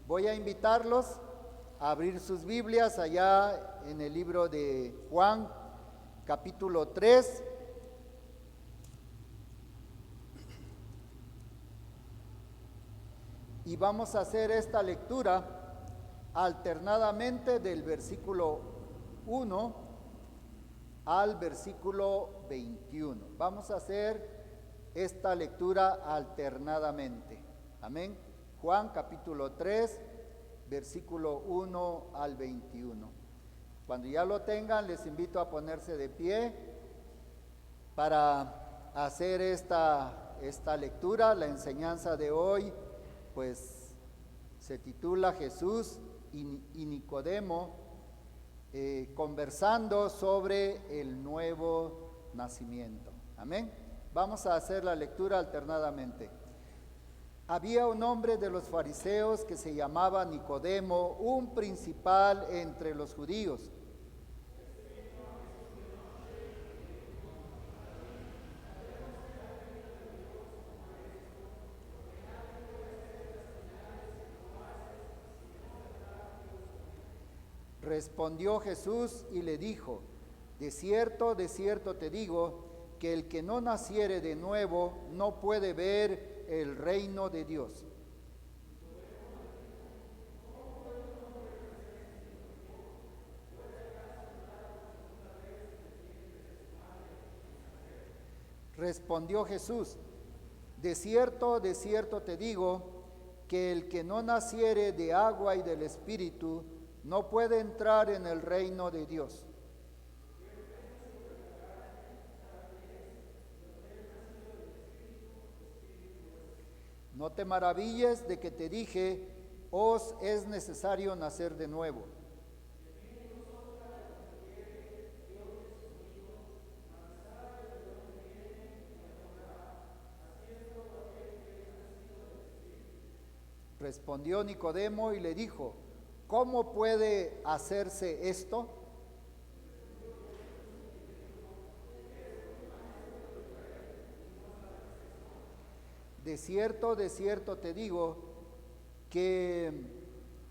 Voy a invitarlos a abrir sus Biblias allá en el libro de Juan, capítulo 3. Y vamos a hacer esta lectura alternadamente del versículo 1 al versículo 21. Vamos a hacer esta lectura alternadamente. Amén. Juan capítulo 3, versículo 1 al 21. Cuando ya lo tengan, les invito a ponerse de pie para hacer esta lectura. La enseñanza de hoy, pues, se titula Jesús y Nicodemo conversando sobre el nuevo nacimiento. Amén. Vamos a hacer la lectura alternadamente. Había un hombre de los fariseos que se llamaba Nicodemo, un principal entre los judíos. Respondió Jesús y le dijo: de cierto te digo, que el que no naciere de nuevo no puede ver el reino de Dios. Respondió Jesús: de cierto te digo, que el que no naciere de agua y del Espíritu no puede entrar en el reino de Dios. No te maravilles de que te dije, os es necesario nacer de nuevo. Respondió Nicodemo y le dijo: ¿cómo puede hacerse esto? De cierto te digo, que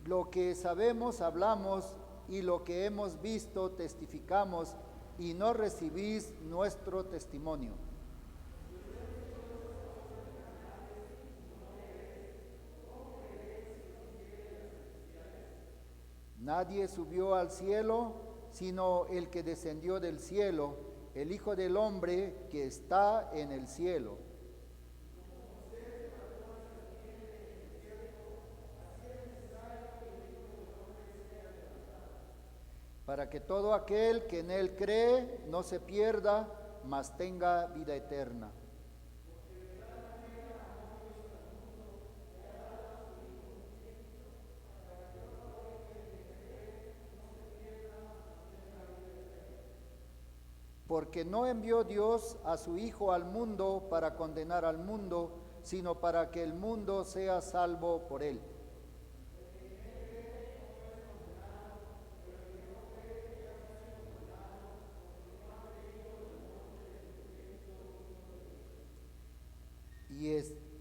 lo que sabemos hablamos, y lo que hemos visto testificamos, y no recibís nuestro testimonio. Nadie subió al cielo, sino el que descendió del cielo, el Hijo del Hombre que está en el cielo. Para que todo aquel que en él cree no se pierda, mas tenga vida eterna. Porque no envió Dios a su Hijo al mundo para condenar al mundo, sino para que el mundo sea salvo por él.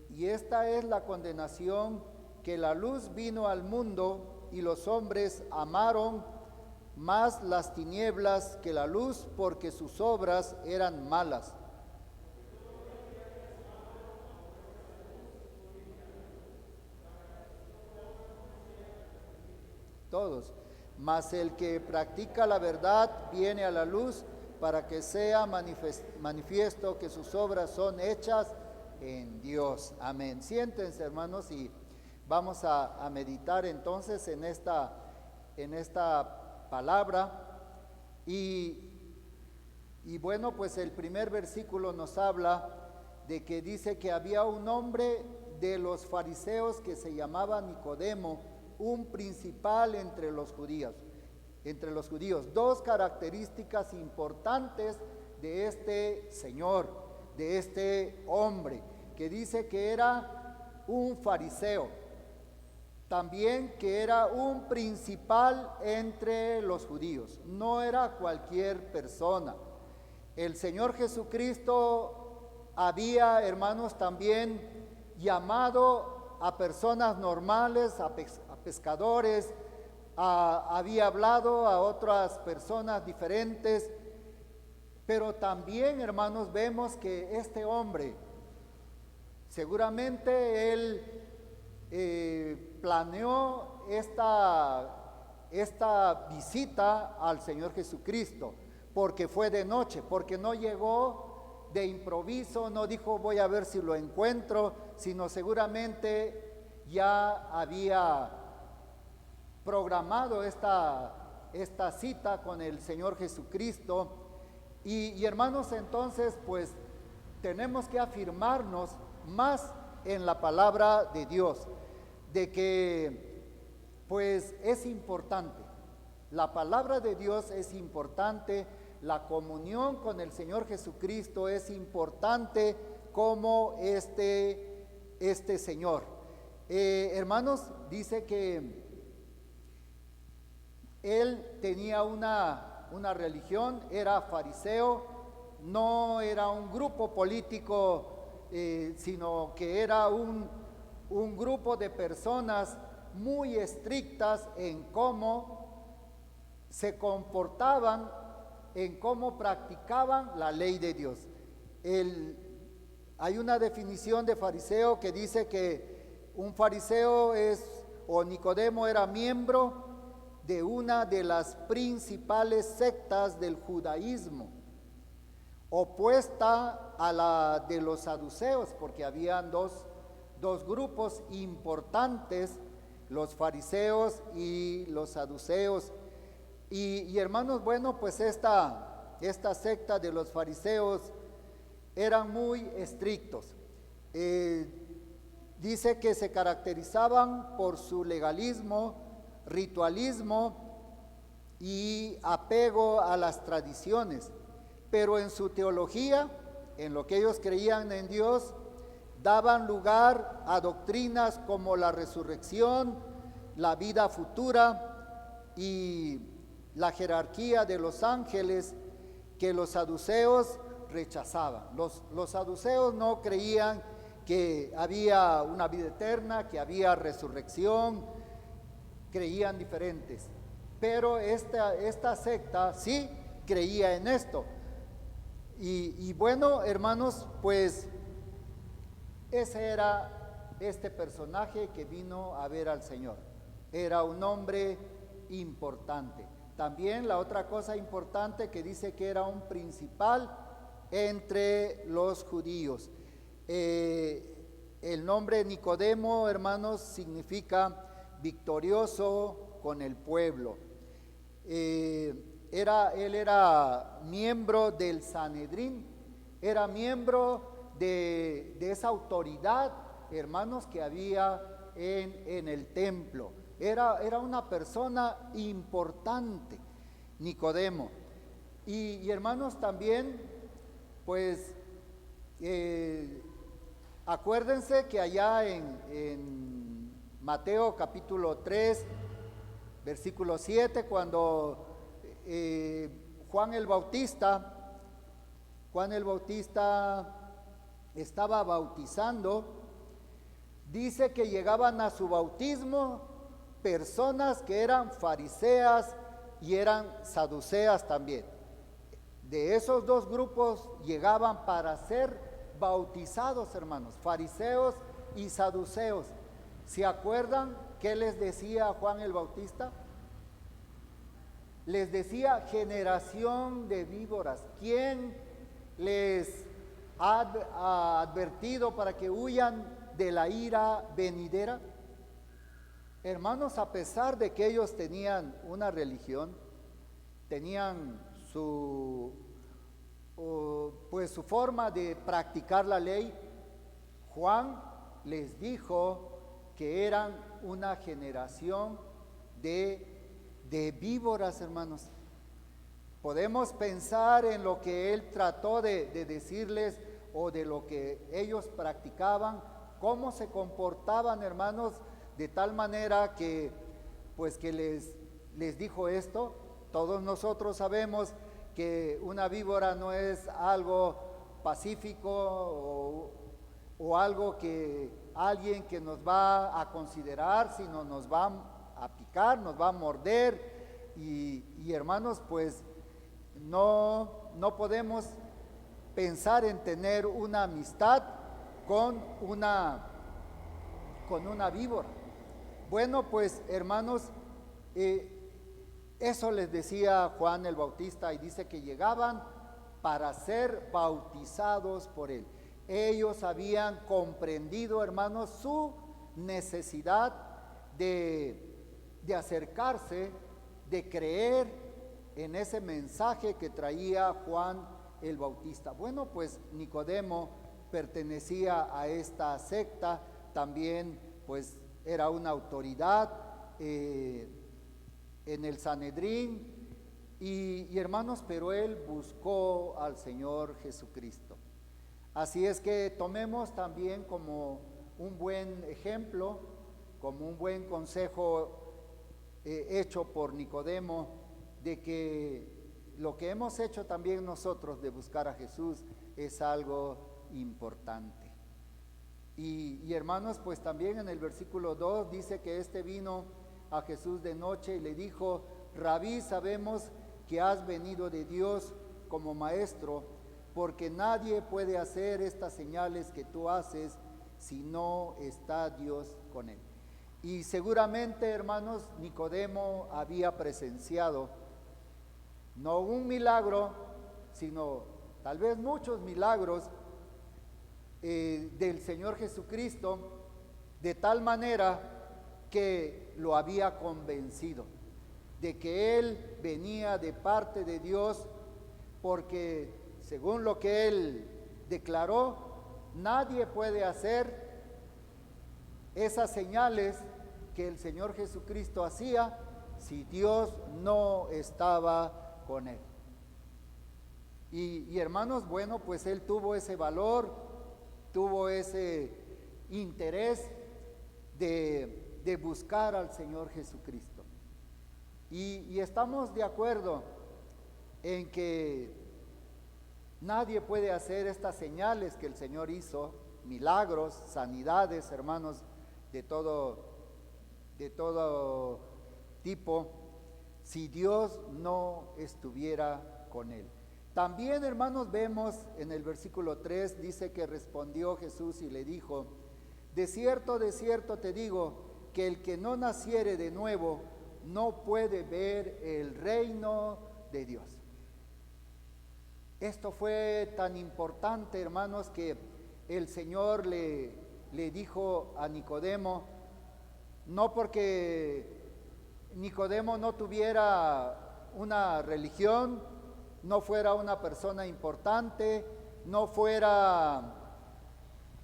Y esta es la condenación, que la luz vino al mundo, y los hombres amaron más las tinieblas que la luz, porque sus obras eran malas. Todos. Mas el que practica la verdad viene a la luz, para que sea manifiesto que sus obras son hechas en Dios. Amén. Siéntense, hermanos, y vamos a meditar entonces en esta palabra. Y bueno, pues el primer versículo nos habla de que dice que había un hombre de los fariseos que se llamaba Nicodemo, un principal entre los judíos. Dos características importantes de este señor, de este hombre, que dice que era un fariseo, también que era un principal entre los judíos, no era cualquier persona. El Señor Jesucristo había, hermanos, también llamado a personas normales, a pescadores, había hablado a otras personas diferentes, pero también, hermanos, vemos que este hombre, seguramente él planeó esta visita al Señor Jesucristo, porque fue de noche, porque no llegó de improviso, no dijo voy a ver si lo encuentro, sino seguramente ya había programado esta cita con el Señor Jesucristo. Y hermanos, entonces pues tenemos que afirmarnos más en la palabra de Dios, de que pues es importante, la palabra de Dios es importante, la comunión con el Señor Jesucristo es importante como este Señor. Hermanos, dice que él tenía una religión, era fariseo, no era un grupo político, sino que era un grupo de personas muy estrictas en cómo se comportaban, en cómo practicaban la ley de Dios. Hay una definición de fariseo que dice que un fariseo o Nicodemo era miembro de una de las principales sectas del judaísmo, opuesta a la de los saduceos, porque habían dos grupos importantes, los fariseos y los saduceos. Y hermanos, bueno, pues esta secta de los fariseos eran muy estrictos. Dice que se caracterizaban por su legalismo, ritualismo y apego a las tradiciones, pero en su teología, en lo que ellos creían en Dios, daban lugar a doctrinas como la resurrección, la vida futura y la jerarquía de los ángeles, que los saduceos rechazaban. Los saduceos no creían que había una vida eterna, que había resurrección, creían diferentes, pero esta secta sí creía en esto. Y bueno, hermanos, pues ese era este personaje que vino a ver al Señor. Era un hombre importante. También la otra cosa importante que dice que era un principal entre los judíos. El nombre Nicodemo, hermanos, significa victorioso con el pueblo. Él era miembro del Sanedrín, era miembro de esa autoridad, hermanos, que había en el templo. Era una persona importante, Nicodemo. Y hermanos, también, pues, acuérdense que allá en Mateo capítulo 3, versículo 7, cuando Juan el Bautista estaba bautizando, dice que llegaban a su bautismo personas que eran fariseas y eran saduceas también. De esos dos grupos llegaban para ser bautizados, hermanos, fariseos y saduceos. ¿Se acuerdan qué les decía Juan el Bautista? Les decía generación de víboras. ¿Quién les ha advertido para que huyan de la ira venidera? Hermanos, a pesar de que ellos tenían una religión, tenían su forma de practicar la ley, Juan les dijo que eran una generación de víboras, hermanos. Podemos pensar en lo que él trató de decirles o de lo que ellos practicaban, cómo se comportaban, hermanos, de tal manera que pues que les dijo esto. Todos nosotros sabemos que una víbora no es algo pacífico o algo que alguien que nos va a considerar, sino nos va a picar, nos va a morder. Y hermanos, pues no podemos pensar en tener una amistad con una víbora. Bueno, pues hermanos, eso les decía Juan el Bautista, y dice que llegaban para ser bautizados por él. Ellos habían comprendido, hermanos, su necesidad de acercarse, de creer en ese mensaje que traía Juan el Bautista. Bueno, pues Nicodemo pertenecía a esta secta, también pues era una autoridad en el Sanedrín, y hermanos, pero él buscó al Señor Jesucristo. Así es que tomemos también como un buen ejemplo, como un buen consejo hecho por Nicodemo, de que lo que hemos hecho también nosotros de buscar a Jesús es algo importante. Y hermanos, pues también en el versículo 2 dice que este vino a Jesús de noche y le dijo: Rabí, sabemos que has venido de Dios como maestro, porque nadie puede hacer estas señales que tú haces si no está Dios con él. Y seguramente, hermanos, Nicodemo había presenciado no un milagro, sino tal vez muchos milagros del Señor Jesucristo, de tal manera que lo había convencido de que él venía de parte de Dios, porque según lo que él declaró, nadie puede hacer esas señales que el Señor Jesucristo hacía si Dios no estaba con él. Y hermanos, bueno, pues él tuvo ese valor, tuvo ese interés de buscar al Señor Jesucristo. Y estamos de acuerdo en que nadie puede hacer estas señales que el Señor hizo, milagros, sanidades, hermanos, de todo tipo, si Dios no estuviera con él. También, hermanos, vemos en el versículo 3, dice que respondió Jesús y le dijo: de cierto te digo, que el que no naciere de nuevo no puede ver el reino de Dios. Esto fue tan importante, hermanos, que el Señor le dijo a Nicodemo, no porque Nicodemo no tuviera una religión, no fuera una persona importante, no fuera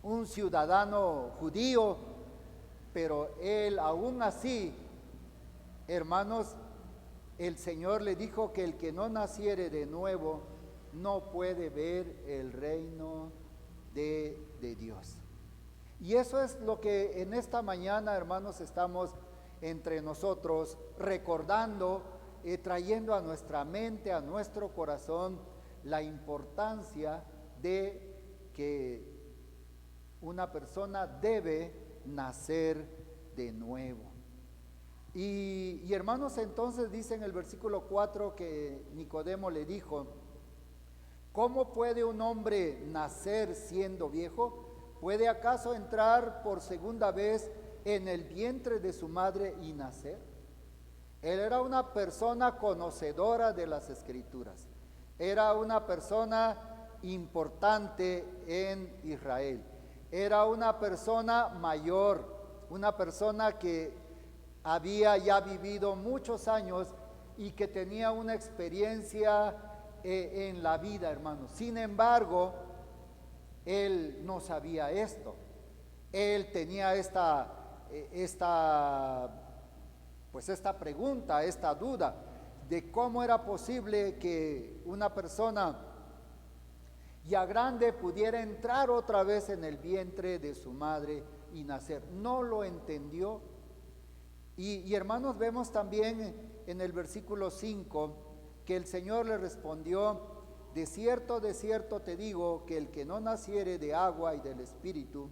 un ciudadano judío, pero él aún así, hermanos, el Señor le dijo que el que no naciere de nuevo no puede ver el reino de Dios. Y eso es lo que en esta mañana, hermanos, estamos entre nosotros recordando, trayendo a nuestra mente, a nuestro corazón, la importancia de que una persona debe nacer de nuevo. Y hermanos, entonces dice en el versículo 4 que Nicodemo le dijo: ¿cómo puede un hombre nacer siendo viejo? ¿Puede acaso entrar por segunda vez en el vientre de su madre y nacer? Él era una persona conocedora de las Escrituras, era una persona importante en Israel, era una persona mayor, una persona que había ya vivido muchos años y que tenía una experiencia en la vida, hermanos. Sin embargo, él no sabía esto. Él tenía esta pregunta, esta duda de cómo era posible que una persona ya grande pudiera entrar otra vez en el vientre de su madre y nacer. No lo entendió. Y hermanos, vemos también en el versículo 5 que el Señor le respondió: de cierto te digo, que el que no naciere de agua y del Espíritu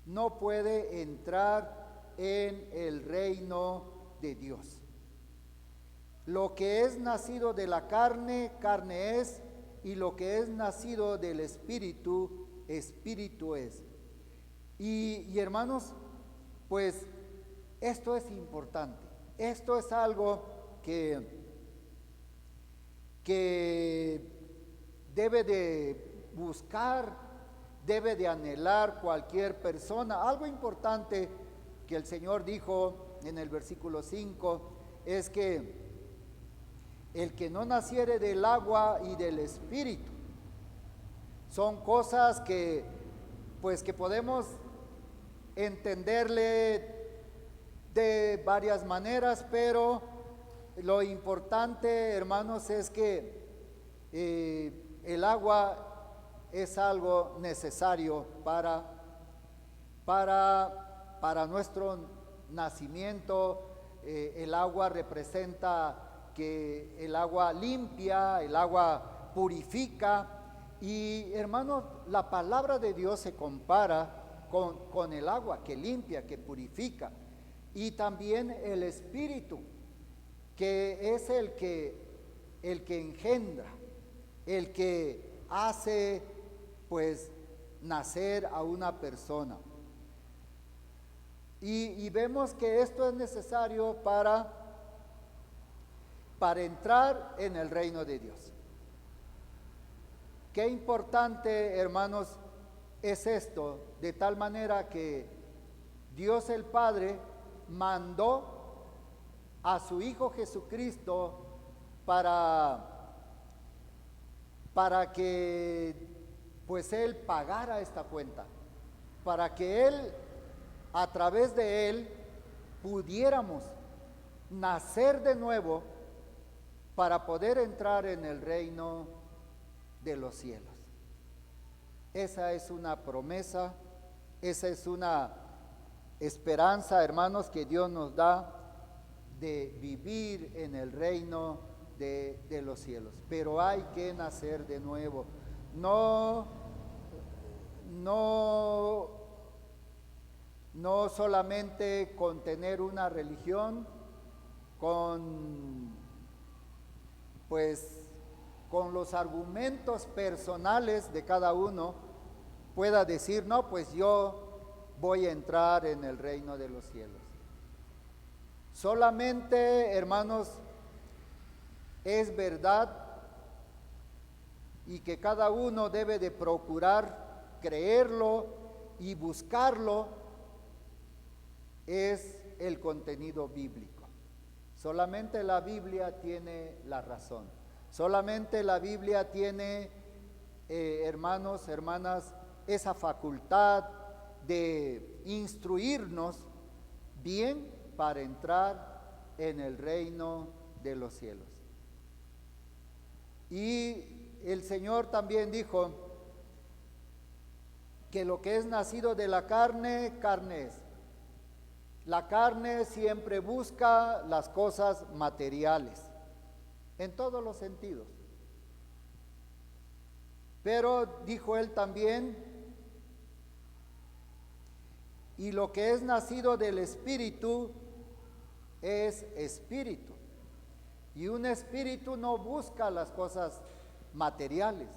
no puede entrar en el reino de Dios. Lo que es nacido de la carne, carne es, y lo que es nacido del Espíritu, Espíritu es. Y hermanos, pues esto es importante. Esto es algo que debe de buscar, debe de anhelar cualquier persona. Algo importante que el Señor dijo en el versículo 5 es que el que no naciere del agua y del Espíritu, son cosas que pues que podemos entenderle de varias maneras, pero lo importante, hermanos, es que el agua es algo necesario para nuestro nacimiento. El agua representa que el agua limpia, el agua purifica. Y hermanos, la palabra de Dios se compara con el agua que limpia, que purifica. Y también el Espíritu, que es el que engendra, el que hace pues nacer a una persona. Y vemos que esto es necesario para entrar en el reino de Dios. Qué importante, hermanos, es esto, de tal manera que Dios el Padre mandó a su Hijo Jesucristo para que pues Él pagara esta cuenta, para que Él, a través de Él, pudiéramos nacer de nuevo para poder entrar en el reino de los cielos. Esa es una promesa, esa es una esperanza, hermanos, que Dios nos da de vivir en el reino de los cielos. Pero hay que nacer de nuevo. No solamente con tener una religión, con los argumentos personales de cada uno, pueda decir, no, pues yo voy a entrar en el reino de los cielos. Solamente, hermanos, es verdad y que cada uno debe de procurar creerlo y buscarlo, es el contenido bíblico. Solamente la Biblia tiene la razón. Solamente la Biblia tiene, hermanos, hermanas, esa facultad de instruirnos bien para entrar en el reino de los cielos. Y el Señor también dijo que lo que es nacido de la carne, carne es. La carne siempre busca las cosas materiales, en todos los sentidos. Pero dijo Él también, y lo que es nacido del Espíritu es espíritu. Y un espíritu no busca las cosas materiales,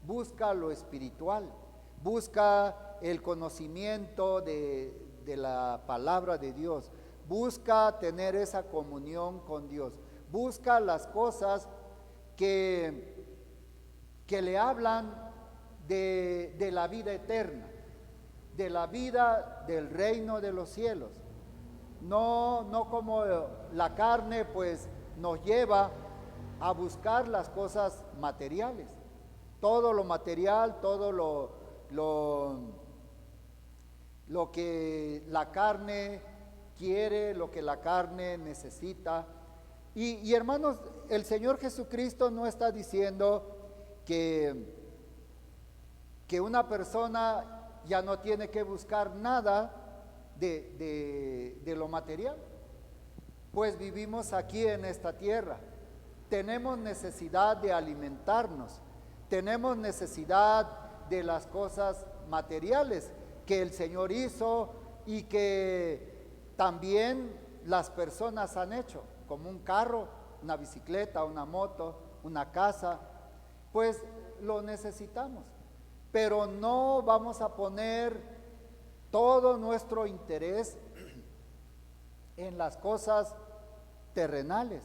busca lo espiritual, busca el conocimiento de la palabra de Dios, busca tener esa comunión con Dios, busca las cosas que le hablan de la vida eterna, de la vida del reino de los cielos. No como la carne pues nos lleva a buscar las cosas materiales, todo lo material, todo lo que la carne quiere, lo que la carne necesita. Y hermanos, el Señor Jesucristo no está diciendo que una persona ya no tiene que buscar nada de lo material, pues vivimos aquí en esta tierra, tenemos necesidad de alimentarnos, tenemos necesidad de las cosas materiales que el Señor hizo y que también las personas han hecho, como un carro, una bicicleta, una moto, una casa, pues lo necesitamos. Pero no vamos a poner todo nuestro interés en las cosas terrenales.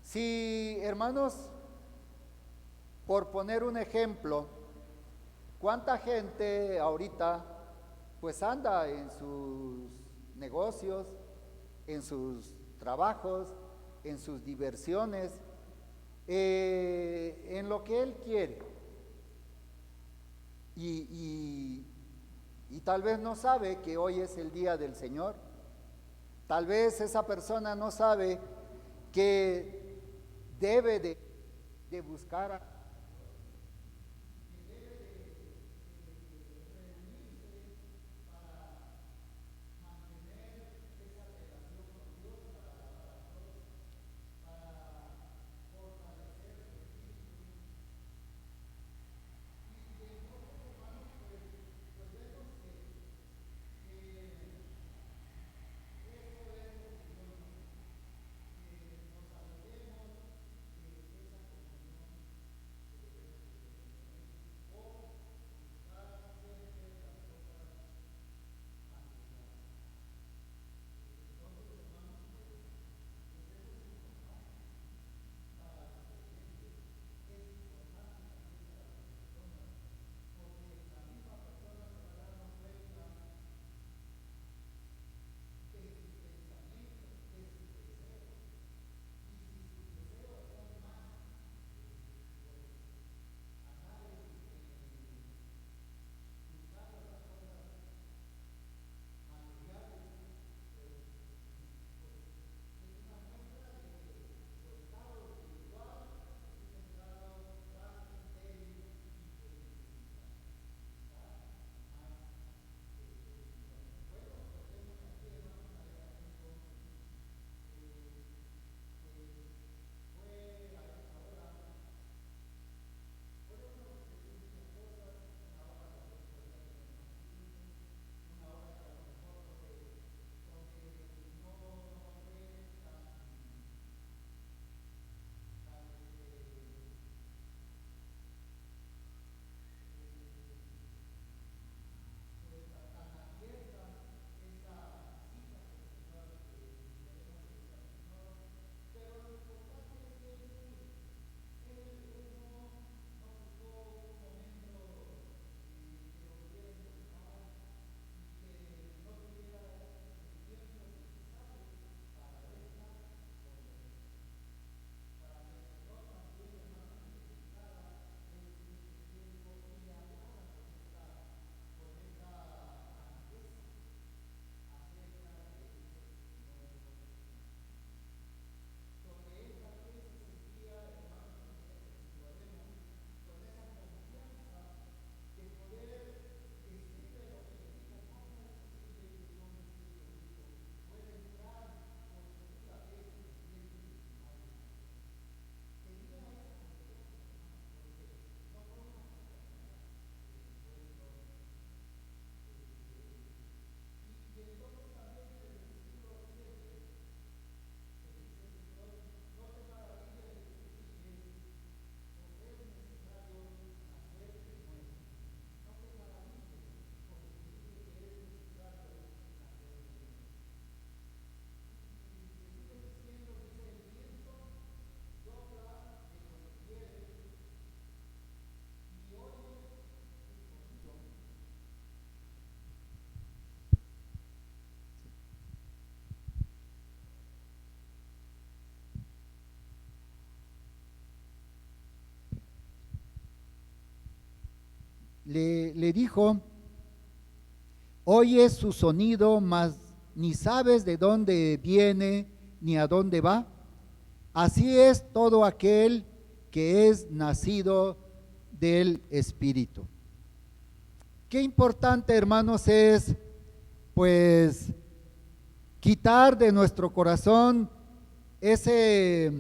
Si, hermanos, por poner un ejemplo, ¿cuánta gente ahorita pues anda en sus negocios, en sus trabajos, en sus diversiones, en lo que él quiere? Y tal vez no sabe que hoy es el día del Señor. Tal vez esa persona no sabe que debe de buscar a le dijo: oyes su sonido, mas ni sabes de dónde viene ni a dónde va. Así es todo aquel que es nacido del Espíritu. Qué importante, hermanos, es pues quitar de nuestro corazón ese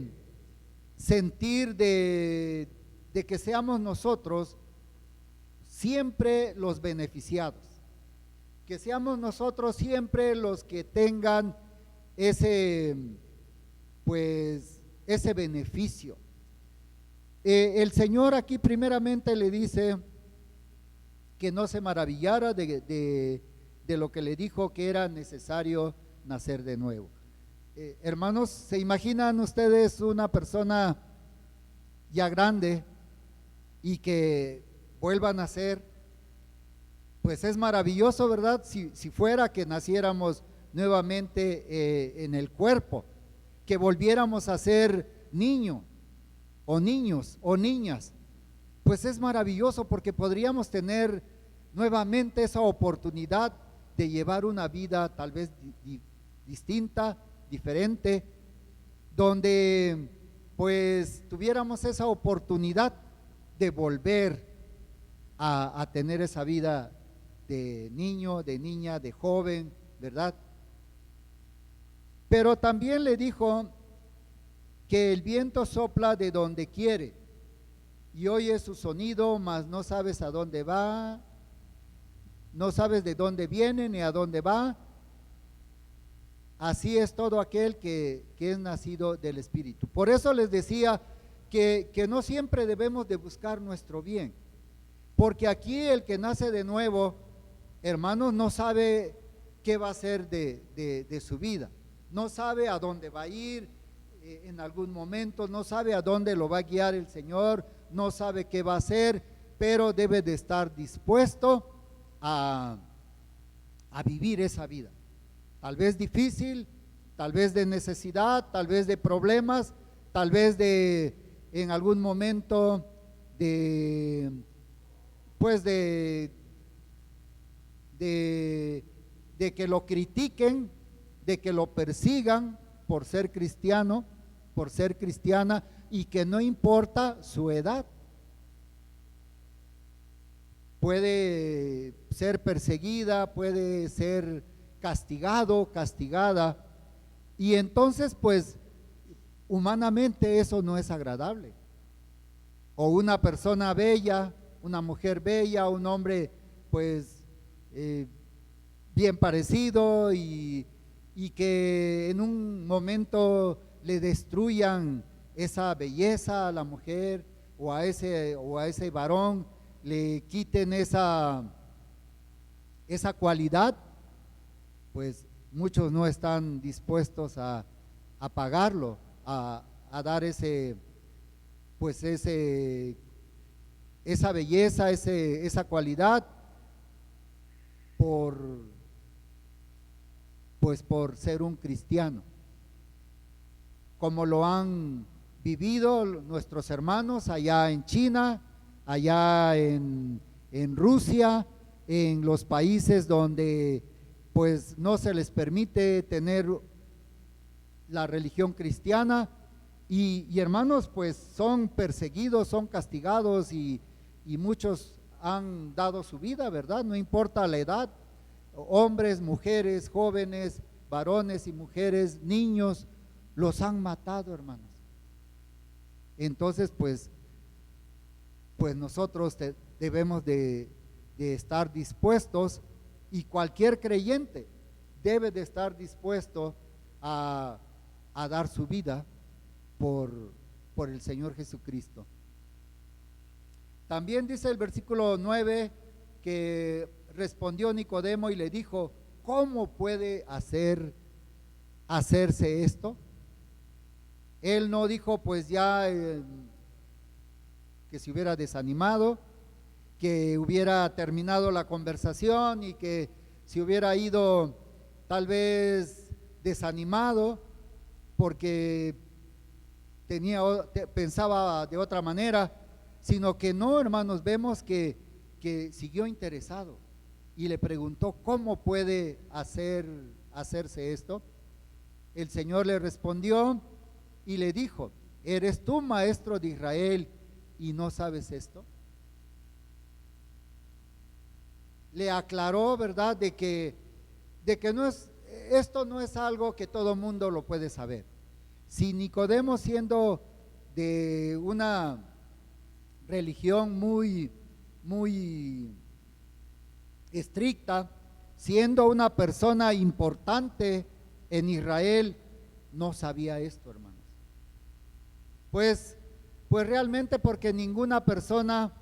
sentir de que seamos nosotros siempre los beneficiados. que seamos nosotros siempre los que tengan ese, pues, ese beneficio. El Señor aquí primeramente le dice que no se maravillara de lo que le dijo que era necesario nacer de nuevo. Hermanos, ¿se imaginan ustedes una persona ya grande y que vuelva a nacer? Pues es maravilloso, ¿verdad? Si fuera que naciéramos nuevamente en el cuerpo, que volviéramos a ser niño o niños o niñas, pues es maravilloso porque podríamos tener nuevamente esa oportunidad de llevar una vida tal vez distinta, diferente, donde pues tuviéramos esa oportunidad de volver a tener esa vida de niño, de niña, de joven, ¿verdad? Pero también le dijo que el viento sopla de donde quiere y oyes su sonido, mas no sabes a dónde va, no sabes de dónde viene ni a dónde va. Así es todo aquel que es nacido del Espíritu. Por eso les decía que no siempre debemos de buscar nuestro bien, porque aquí el que nace de nuevo, hermanos, no sabe qué va a hacer de su vida, no sabe a dónde va a ir en algún momento, no sabe a dónde lo va a guiar el Señor, no sabe qué va a hacer, pero debe de estar dispuesto a vivir esa vida. Tal vez difícil, tal vez de necesidad, tal vez de problemas, tal vez de en algún momento de pues de que lo critiquen, de que lo persigan por ser cristiano, por ser cristiana, y que no importa su edad. Puede ser perseguida, puede ser castigado, castigada, y entonces pues humanamente eso no es agradable. O una persona bella, una mujer bella, un hombre pues bien parecido y que en un momento le destruyan esa belleza a la mujer o a ese varón, le quiten esa cualidad, pues muchos no están dispuestos a pagarlo, a dar esa belleza, esa cualidad por ser un cristiano, como lo han vivido nuestros hermanos allá en China, allá en Rusia, en los países donde pues no se les permite tener la religión cristiana y hermanos pues son perseguidos, son castigados y muchos han dado su vida, ¿verdad? No importa la edad, hombres, mujeres, jóvenes, varones y mujeres, niños, los han matado, hermanos. Entonces pues nosotros debemos de estar dispuestos, y cualquier creyente debe de estar dispuesto a dar su vida por el Señor Jesucristo. También dice el versículo 9 que respondió Nicodemo y le dijo: ¿cómo puede hacerse esto? Él no dijo pues ya que se hubiera desanimado, que hubiera terminado la conversación y que se hubiera ido tal vez desanimado porque pensaba de otra manera, sino que no, hermanos, vemos que siguió interesado y le preguntó: ¿cómo puede hacerse esto? El Señor le respondió y le dijo: ¿eres tú maestro de Israel y no sabes esto? Le aclaró, ¿verdad?, de que esto no es algo que todo mundo lo puede saber. Si Nicodemo, siendo de una religión muy estricta, siendo una persona importante en Israel, no sabía esto, hermanos. Pues realmente porque ninguna persona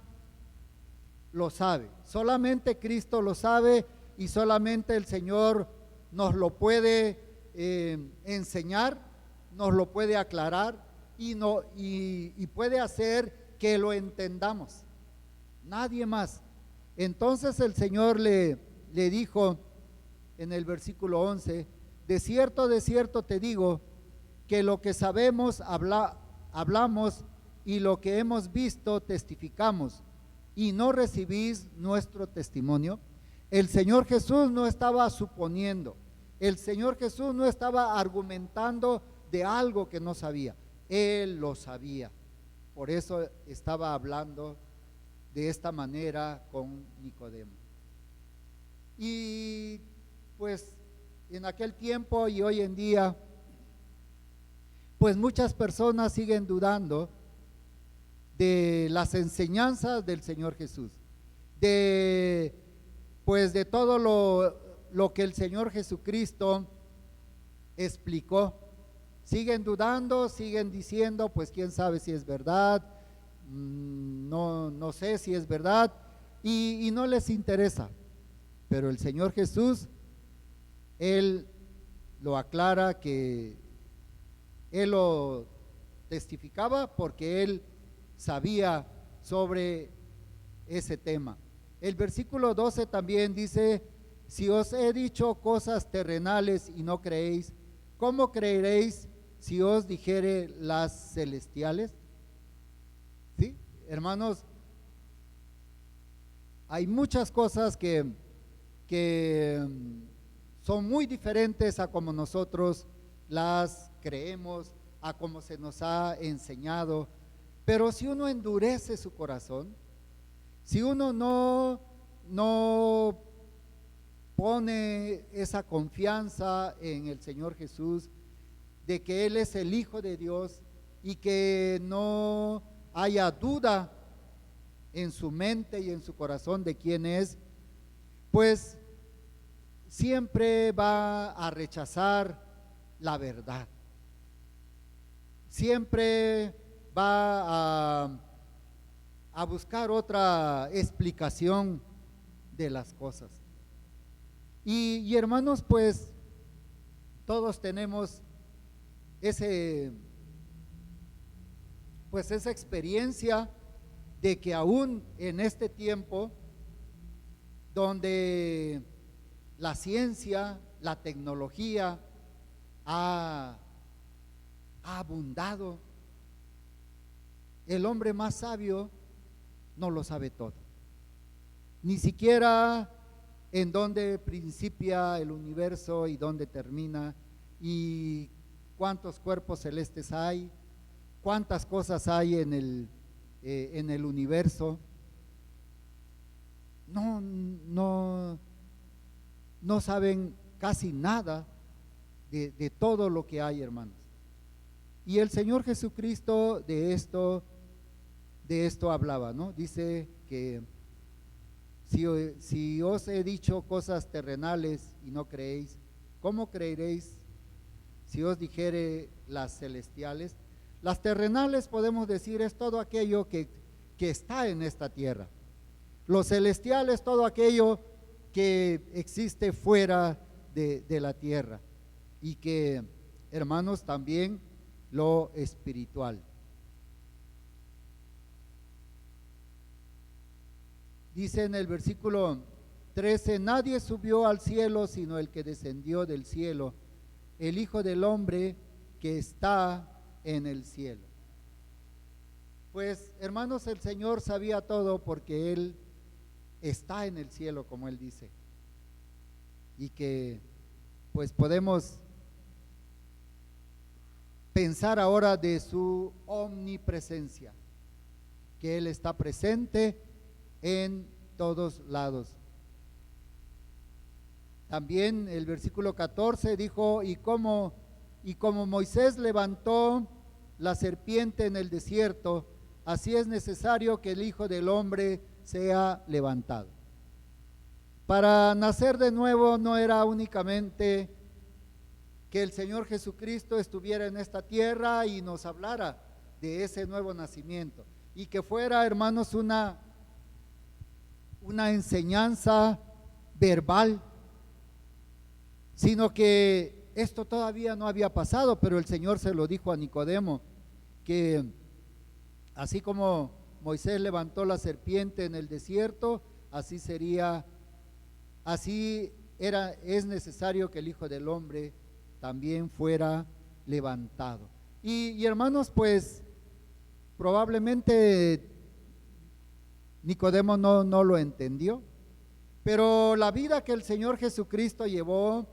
lo sabe, solamente Cristo lo sabe y solamente el Señor nos lo puede enseñar, nos lo puede aclarar y puede hacer que lo entendamos. Nadie más. Entonces el Señor le dijo en el versículo 11, de cierto te digo, que lo que sabemos hablamos y lo que hemos visto testificamos, y no recibís nuestro testimonio. El Señor Jesús no estaba suponiendo, el Señor Jesús no estaba argumentando de algo que no sabía, Él lo sabía. Por eso estaba hablando de esta manera con Nicodemo. Y pues en aquel tiempo y hoy en día, pues muchas personas siguen dudando de las enseñanzas del Señor Jesús, pues de todo lo que el Señor Jesucristo explicó. Siguen dudando, siguen diciendo, pues quién sabe si es verdad, no sé si es verdad, y no les interesa. Pero el Señor Jesús, Él lo aclara, que Él lo testificaba porque Él sabía sobre ese tema. El versículo 12 también dice, si os he dicho cosas terrenales y no creéis, ¿cómo creeréis si os dijere las celestiales? ¿Sí? Hermanos, hay muchas cosas que son muy diferentes a como nosotros las creemos, a como se nos ha enseñado. Pero si uno endurece su corazón, si uno no pone esa confianza en el Señor Jesús, de que Él es el Hijo de Dios, y que no haya duda en su mente y en su corazón de quién es, pues siempre va a rechazar la verdad. Siempre va a buscar otra explicación de las cosas. Y hermanos, pues todos tenemos esa experiencia de que aún en este tiempo donde la ciencia, la tecnología ha abundado, el hombre más sabio no lo sabe todo, ni siquiera en dónde principia el universo y dónde termina, y cuántos cuerpos celestes hay, cuántas cosas hay en el universo. No saben casi nada de todo lo que hay, hermanos. Y el Señor Jesucristo de esto hablaba, ¿no? Dice que si os he dicho cosas terrenales y no creéis, ¿cómo creeréis si os dijere las celestiales? Las terrenales, podemos decir, es todo aquello que está en esta tierra. Los celestiales, todo aquello que existe fuera de la tierra, y que, hermanos, también lo espiritual. Dice en el versículo 13, nadie subió al cielo sino el que descendió del cielo, el Hijo del Hombre que está en el cielo. Pues, hermanos, el Señor sabía todo porque Él está en el cielo, como Él dice, y que pues podemos pensar ahora de su omnipresencia, que Él está presente en todos lados. También el versículo 14 dijo, y como Moisés levantó la serpiente en el desierto, así es necesario que el Hijo del Hombre sea levantado. Para nacer de nuevo no era únicamente que el Señor Jesucristo estuviera en esta tierra y nos hablara de ese nuevo nacimiento, y que fuera, hermanos, una enseñanza verbal, sino que esto todavía no había pasado, pero el Señor se lo dijo a Nicodemo, que así como Moisés levantó la serpiente en el desierto, es necesario que el Hijo del Hombre también fuera levantado. Y hermanos, pues probablemente Nicodemo no lo entendió, pero la vida que el Señor Jesucristo llevó,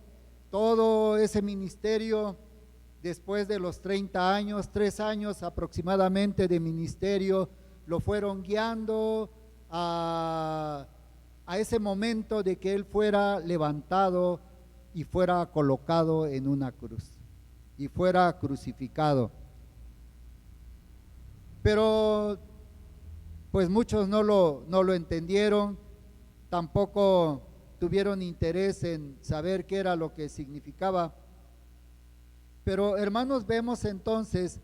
todo ese ministerio, después de los 30 años, 3 años aproximadamente de ministerio, lo fueron guiando a ese momento de que Él fuera levantado y fuera colocado en una cruz y fuera crucificado. Pero pues muchos no lo entendieron, tampoco tuvieron interés en saber qué era lo que significaba. Pero hermanos, vemos entonces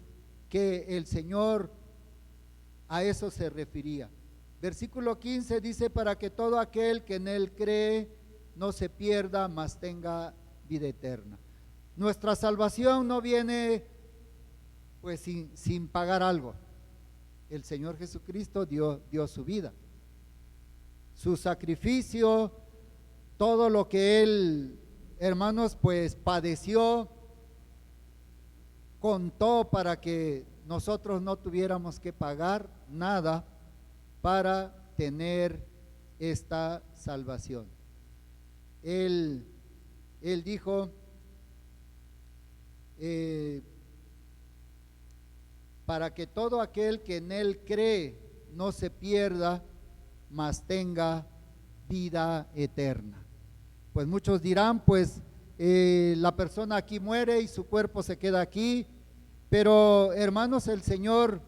que el Señor a eso se refería. Versículo 15 dice: para que todo aquel que en Él cree no se pierda, mas tenga vida eterna. Nuestra salvación no viene pues sin pagar algo. El Señor Jesucristo dio su vida, su sacrificio, todo lo que Él, hermanos, pues padeció, contó para que nosotros no tuviéramos que pagar nada para tener esta salvación. Él dijo, para que todo aquel que en Él cree no se pierda, mas tenga vida eterna. Pues muchos dirán, pues la persona aquí muere y su cuerpo se queda aquí, pero hermanos, el Señor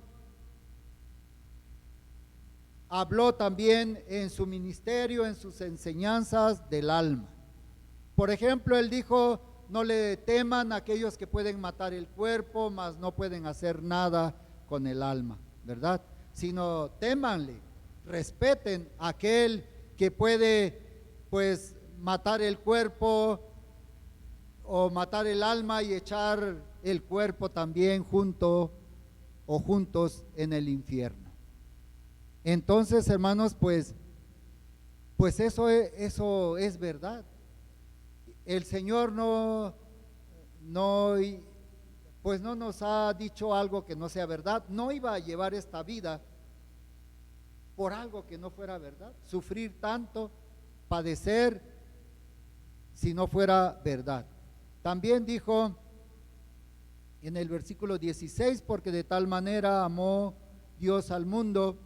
habló también en su ministerio, en sus enseñanzas del alma. Por ejemplo, Él dijo: no le teman a aquellos que pueden matar el cuerpo, mas no pueden hacer nada con el alma, ¿verdad? Sino témanle, respeten a aquel que puede pues matar el cuerpo o matar el alma y echar el cuerpo también juntos en el infierno. Entonces, hermanos, pues eso es verdad. El Señor no nos ha dicho algo que no sea verdad. No iba a llevar esta vida por algo que no fuera verdad, sufrir tanto, padecer, si no fuera verdad. También dijo en el versículo 16: porque de tal manera amó Dios al mundo,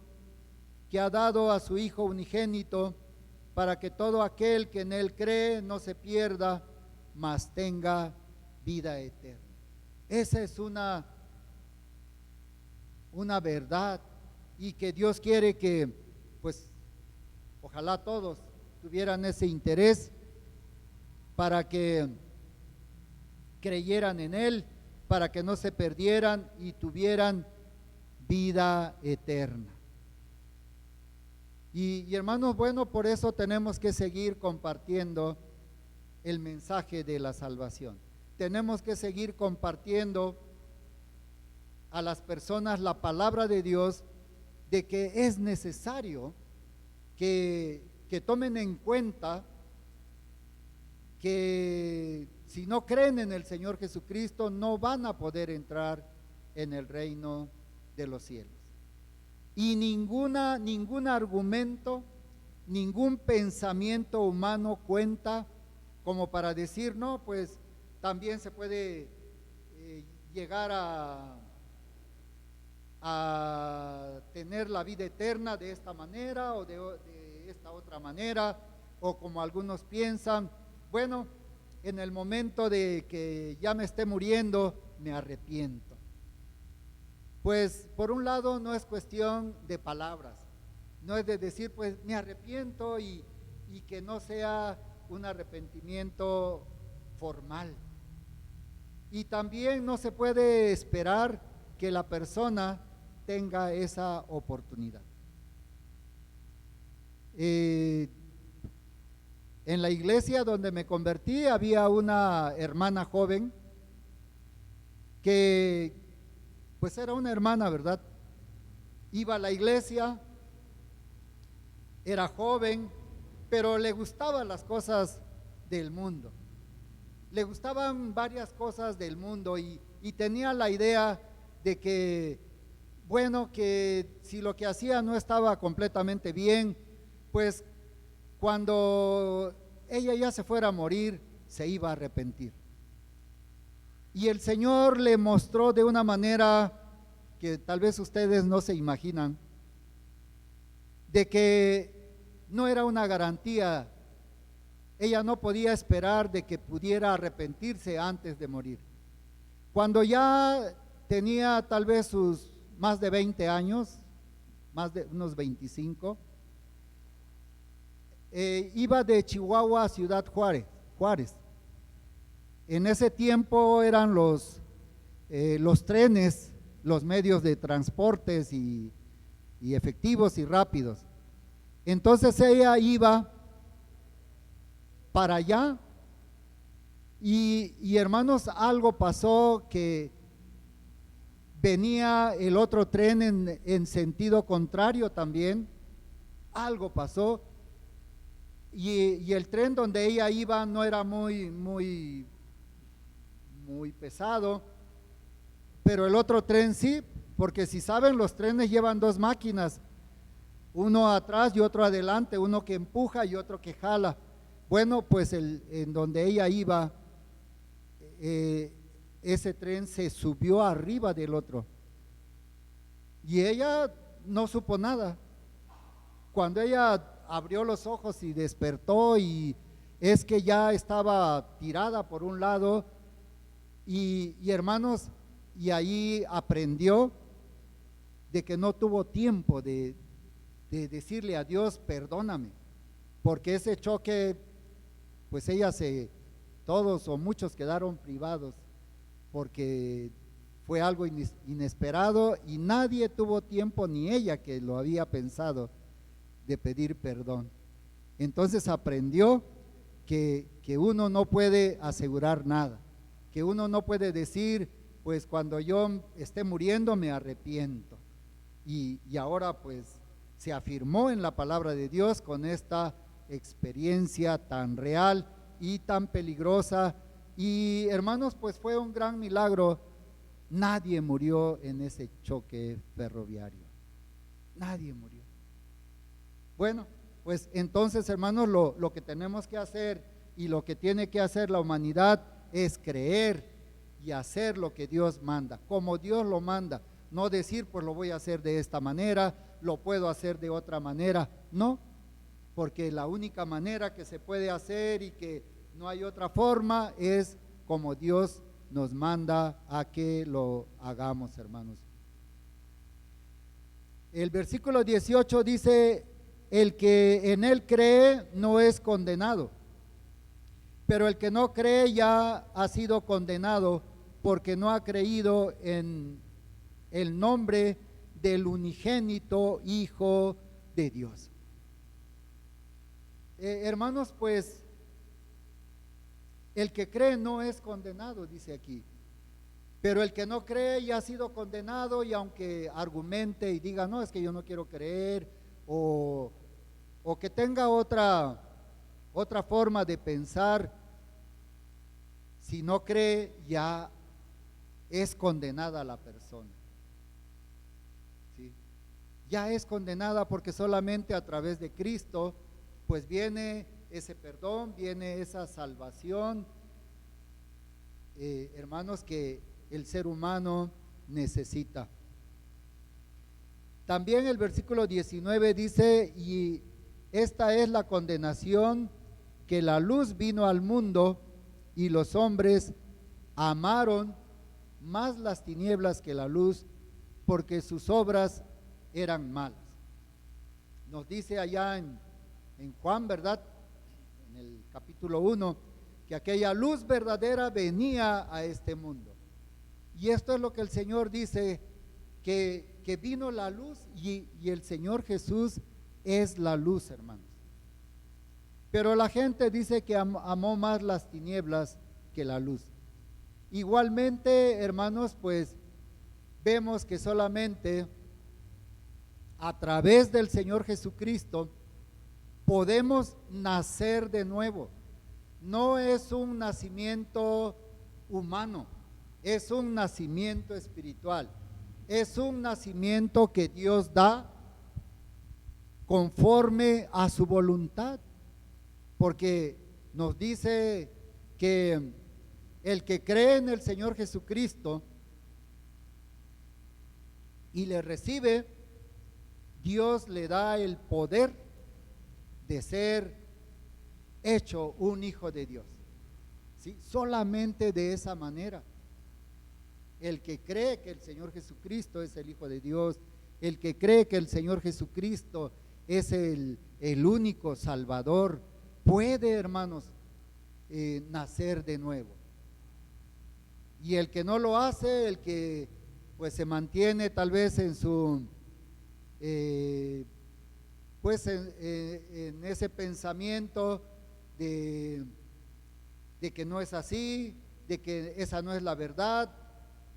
que ha dado a su Hijo unigénito, para que todo aquel que en Él cree no se pierda, mas tenga vida eterna. Esa es una verdad, y que Dios quiere que, pues, ojalá todos tuvieran ese interés para que creyeran en Él, para que no se perdieran y tuvieran vida eterna. Y hermanos, bueno, por eso tenemos que seguir compartiendo el mensaje de la salvación. Tenemos que seguir compartiendo a las personas la palabra de Dios, de que es necesario que tomen en cuenta que si no creen en el Señor Jesucristo, no van a poder entrar en el reino de los cielos. Y ningún argumento, ningún pensamiento humano cuenta como para decir: no, pues también se puede llegar a tener la vida eterna de esta manera o de esta otra manera, o como algunos piensan: bueno, en el momento de que ya me esté muriendo, me arrepiento. Pues por un lado no es cuestión de palabras, no es de decir pues me arrepiento y y que no sea un arrepentimiento formal. Y también no se puede esperar que la persona tenga esa oportunidad. En la iglesia donde me convertí había una hermana joven que pues era una hermana, ¿verdad? Iba a la iglesia, era joven, pero le gustaban las cosas del mundo. Le gustaban varias cosas del mundo y tenía la idea de que, bueno, que si lo que hacía no estaba completamente bien, pues cuando ella ya se fuera a morir, se iba a arrepentir. Y el Señor le mostró de una manera que tal vez ustedes no se imaginan, de que no era una garantía. Ella no podía esperar de que pudiera arrepentirse antes de morir. Cuando ya tenía tal vez sus más de 20 años, más de unos 25, iba de Chihuahua a Ciudad Juárez. En ese tiempo eran los trenes, los medios de transportes y efectivos y rápidos. Entonces ella iba para allá y hermanos, algo pasó, que venía el otro tren en sentido contrario también. Algo pasó y el tren donde ella iba no era muy pesado, pero el otro tren sí, porque si saben, los trenes llevan dos máquinas, uno atrás y otro adelante, uno que empuja y otro que jala. Bueno, pues en donde ella iba, ese tren se subió arriba del otro y ella no supo nada. Cuando ella abrió los ojos y despertó, y es que ya estaba tirada por un lado y hermanos, y ahí aprendió de que no tuvo tiempo de decirle a Dios, perdóname, porque ese choque, pues todos o muchos quedaron privados, porque fue algo inesperado y nadie tuvo tiempo, ni ella que lo había pensado, de pedir perdón. Entonces aprendió que uno no puede asegurar nada, que uno no puede decir, pues cuando yo esté muriendo me arrepiento. Y ahora pues se afirmó en la palabra de Dios con esta experiencia tan real y tan peligrosa. Y hermanos, pues fue un gran milagro. Nadie murió en ese choque ferroviario. Nadie murió. Bueno, pues entonces, hermanos, lo que tenemos que hacer y lo que tiene que hacer la humanidad es creer y hacer lo que Dios manda, como Dios lo manda. No decir, pues lo voy a hacer de esta manera, lo puedo hacer de otra manera. No, porque la única manera que se puede hacer y que no hay otra forma es como Dios nos manda a que lo hagamos, hermanos. El versículo 18 dice: el que en él cree no es condenado, pero el que no cree ya ha sido condenado, porque no ha creído en el nombre del unigénito Hijo de Dios. Hermanos, pues el que cree no es condenado, dice aquí, pero el que no cree ya ha sido condenado. Y aunque argumente y diga, no, es que yo no quiero creer, o que tenga otra forma de pensar, si no cree ya es condenada la persona. ¿Sí? Ya es condenada, porque solamente a través de Cristo pues viene ese perdón, viene esa salvación, hermanos, que el ser humano necesita. También el versículo 19 dice: y esta es la condenación, que la luz vino al mundo y los hombres amaron más las tinieblas que la luz, porque sus obras eran malas. Nos dice allá en Juan, ¿verdad? en el capítulo 1, que aquella luz verdadera venía a este mundo. Y esto es lo que el Señor dice, que vino la luz y el Señor Jesús es la luz, hermanos. Pero la gente dice que amó más las tinieblas que la luz. Igualmente, hermanos, pues vemos que solamente a través del Señor Jesucristo podemos nacer de nuevo. No es un nacimiento humano, es un nacimiento espiritual. Es un nacimiento que Dios da conforme a su voluntad, porque nos dice que el que cree en el Señor Jesucristo y le recibe, Dios le da el poder de ser hecho un hijo de Dios. ¿Sí? Solamente de esa manera. El que cree que el Señor Jesucristo es el Hijo de Dios, el que cree que el Señor Jesucristo es el único Salvador, puede, hermanos, nacer de nuevo. Y el que no lo hace, el que pues se mantiene tal vez en su pues en ese pensamiento de que no es así, de que esa no es la verdad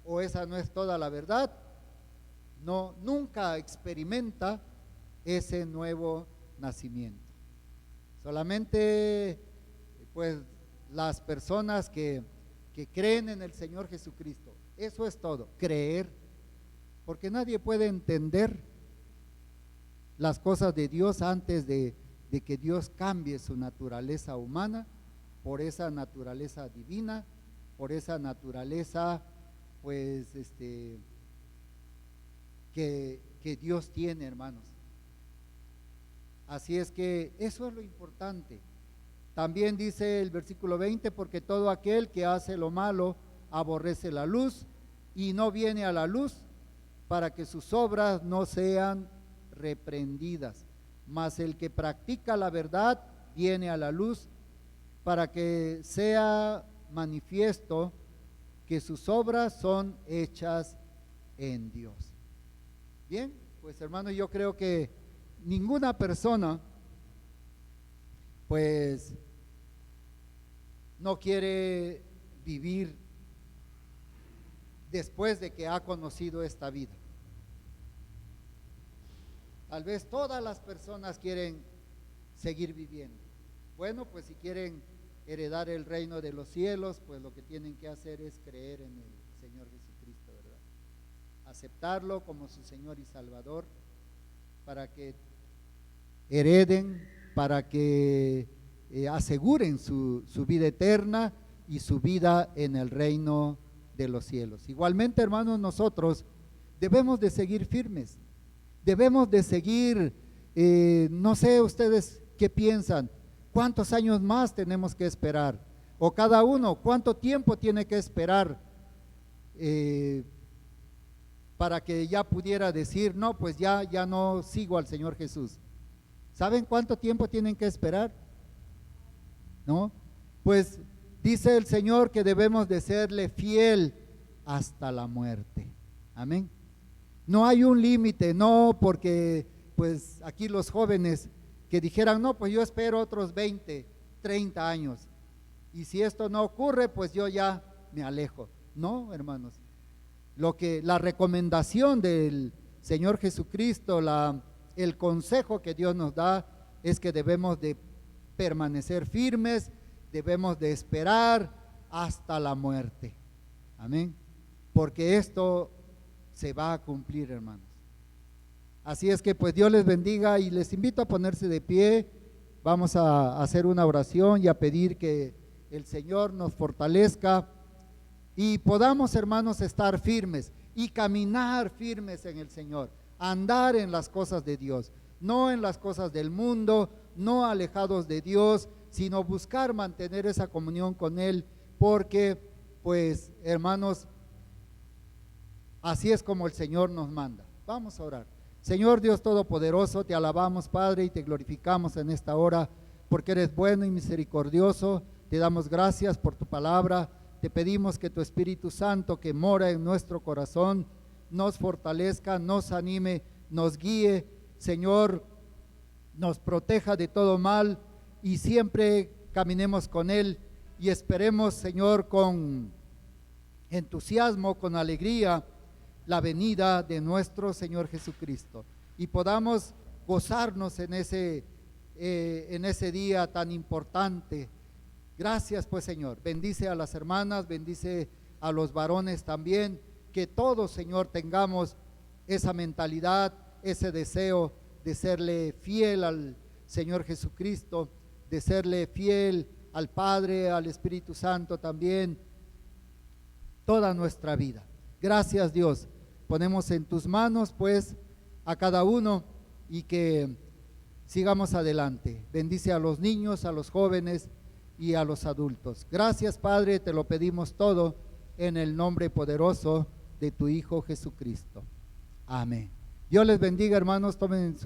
o esa no es toda la verdad, no, nunca experimenta ese nuevo nacimiento. Solamente pues las personas que creen en el Señor Jesucristo, eso es todo, creer, porque nadie puede entender las cosas de Dios antes de que Dios cambie su naturaleza humana por esa naturaleza divina, por esa naturaleza pues que Dios tiene, hermanos. Así es que eso es lo importante. También dice el versículo 20, porque todo aquel que hace lo malo aborrece la luz y no viene a la luz para que sus obras no sean reprendidas. Mas el que practica la verdad viene a la luz para que sea manifiesto que sus obras son hechas en Dios. Bien, pues hermanos, yo creo que ninguna persona pues no quiere vivir después de que ha conocido esta vida. Tal vez todas las personas quieren seguir viviendo. Bueno, pues si quieren heredar el reino de los cielos, pues lo que tienen que hacer es creer en el Señor Jesucristo, ¿verdad? Aceptarlo como su Señor y Salvador para que hereden, para que aseguren su vida eterna y su vida en el reino de los cielos. Igualmente, hermanos, nosotros debemos de seguir firmes, debemos de seguir, no sé ustedes qué piensan, cuántos años más tenemos que esperar, o cada uno, cuánto tiempo tiene que esperar para que ya pudiera decir, no, pues ya no sigo al Señor Jesús. ¿Saben cuánto tiempo tienen que esperar? ¿No? Pues dice el Señor que debemos de serle fiel hasta la muerte. Amén. No hay un límite, no porque pues aquí los jóvenes que dijeran, no, pues yo espero otros 20, 30 años. Y si esto no ocurre, pues yo ya me alejo. No, hermanos. La recomendación del Señor Jesucristo, el consejo que Dios nos da es que debemos de permanecer firmes, debemos de esperar hasta la muerte. Amén. Porque esto se va a cumplir, hermanos. Así es que pues Dios les bendiga y les invito a ponerse de pie. Vamos a hacer una oración y a pedir que el Señor nos fortalezca y podamos, hermanos, estar firmes y caminar firmes en el Señor, andar en las cosas de Dios, no en las cosas del mundo, no alejados de Dios, sino buscar mantener esa comunión con Él, porque pues, hermanos, así es como el Señor nos manda. Vamos a orar. Señor Dios Todopoderoso, te alabamos, Padre, y te glorificamos en esta hora, porque eres bueno y misericordioso. Te damos gracias por tu palabra. Te pedimos que tu Espíritu Santo, que mora en nuestro corazón, nos fortalezca, nos anime, nos guíe, Señor, nos proteja de todo mal y siempre caminemos con Él y esperemos, Señor, con entusiasmo, con alegría, la venida de nuestro Señor Jesucristo y podamos gozarnos en ese día tan importante. Gracias pues, Señor. Bendice a las hermanas, bendice a los varones también, que todos, Señor, tengamos esa mentalidad, ese deseo de serle fiel al Señor Jesucristo, de serle fiel al Padre, al Espíritu Santo también, toda nuestra vida. Gracias, Dios. Ponemos en tus manos pues a cada uno y que sigamos adelante. Bendice a los niños, a los jóvenes y a los adultos. Gracias, Padre, te lo pedimos todo en el nombre poderoso de tu Hijo Jesucristo. Amén. Dios les bendiga, hermanos. Tomen su